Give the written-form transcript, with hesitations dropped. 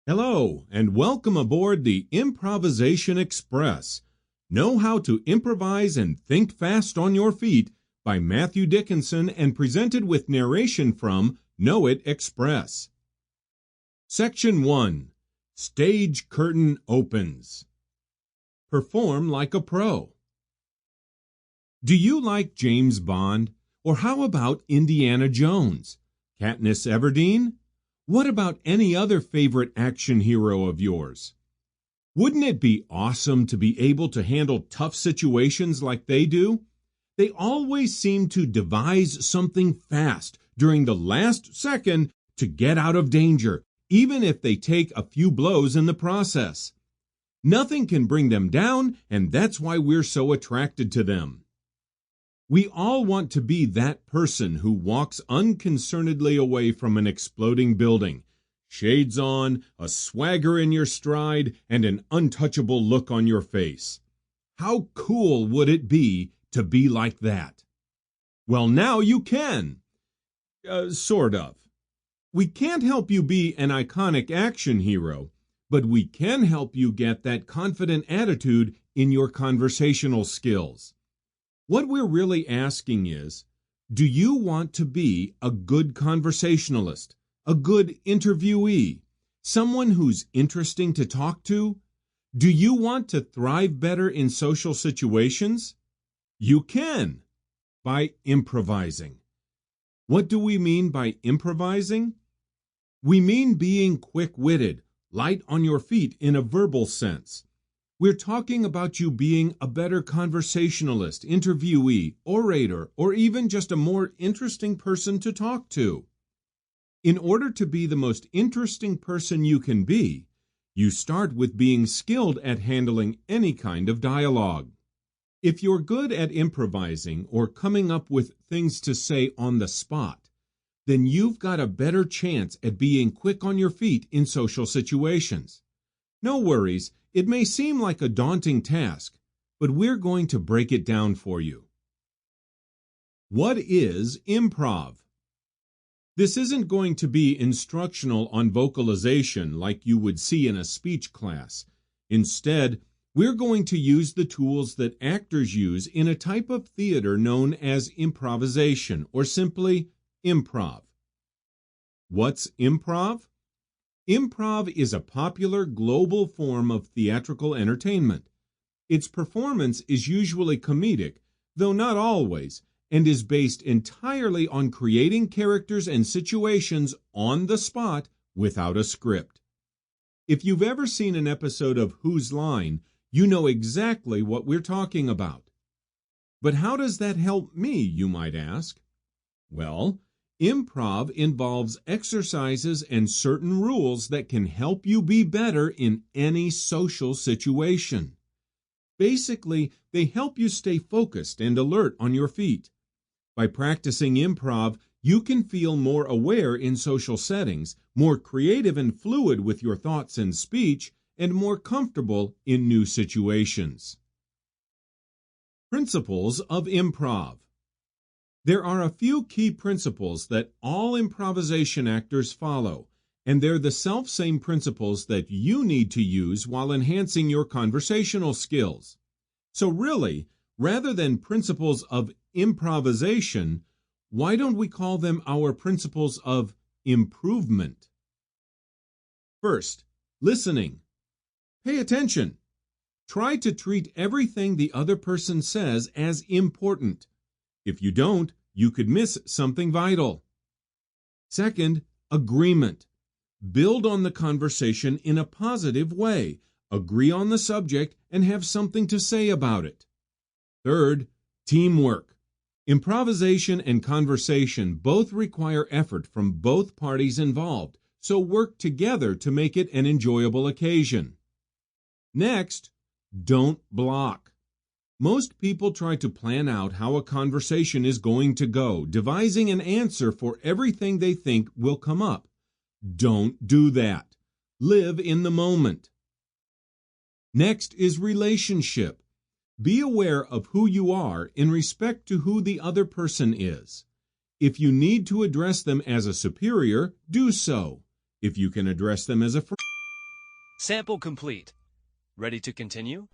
Hello, and welcome aboard the Improvisation Express. Know how to improvise and think fast on your feet by Matthew Dickinson and presented with narration from Knowit Express. Section 1. Stage Curtain Opens. Perform like a pro. Do you like James Bond? Or how about Indiana Jones? Katniss Everdeen? What about any other favorite action hero of yours? Wouldn't it be awesome to be able to handle tough situations like they do? They always seem to devise something fast during the last second to get out of danger, even if they take a few blows in the process. Nothing can bring them down, and that's why we're so attracted to them. We all want to be that person who walks unconcernedly away from an exploding building, shades on, a swagger in your stride, and an untouchable look on your face. How cool would it be to be like that? Well, now you can. Sort of. We can't help you be an iconic action hero, but we can help you get that confident attitude in your conversational skills. What we're really asking is, do you want to be a good conversationalist, a good interviewee, someone who's interesting to talk to? Do you want to thrive better in social situations? You can, by improvising. What do we mean by improvising? We mean being quick-witted, light on your feet in a verbal sense. We're talking about you being a better conversationalist, interviewee, orator, or even just a more interesting person to talk to. In order to be the most interesting person you can be, you start with being skilled at handling any kind of dialogue. If you're good at improvising or coming up with things to say on the spot, then you've got a better chance at being quick on your feet in social situations. No worries. It may seem like a daunting task, but we're going to break it down for you. What is improv? This isn't going to be instructional on vocalization like you would see in a speech class. Instead, we're going to use the tools that actors use in a type of theater known as improvisation, or simply improv. What's improv? Improv is a popular global form of theatrical entertainment. Its performance is usually comedic, though not always, and is based entirely on creating characters and situations on the spot without a script. If you've ever seen an episode of Whose Line, you know exactly what we're talking about. But how does that help me, you might ask? Well, improv involves exercises and certain rules that can help you be better in any social situation. Basically, they help you stay focused and alert on your feet. By practicing improv, you can feel more aware in social settings, more creative and fluid with your thoughts and speech, and more comfortable in new situations. Principles of improv. There are a few key principles that all improvisation actors follow, and they're the self-same principles that you need to use while enhancing your conversational skills. So really, rather than principles of improvisation, why don't we call them our principles of improvement? First, listening. Pay attention. Try to treat everything the other person says as important. If you don't, you could miss something vital. Second, agreement. Build on the conversation in a positive way. Agree on the subject and have something to say about it. Third, teamwork. Improvisation and conversation both require effort from both parties involved, so work together to make it an enjoyable occasion. Next, don't block. Most people try to plan out how a conversation is going to go, devising an answer for everything they think will come up. Don't do that. Live in the moment. Next is relationship. Be aware of who you are in respect to who the other person is. If you need to address them as a superior, do so. If you can address them as a friend, Sample complete. Ready to continue?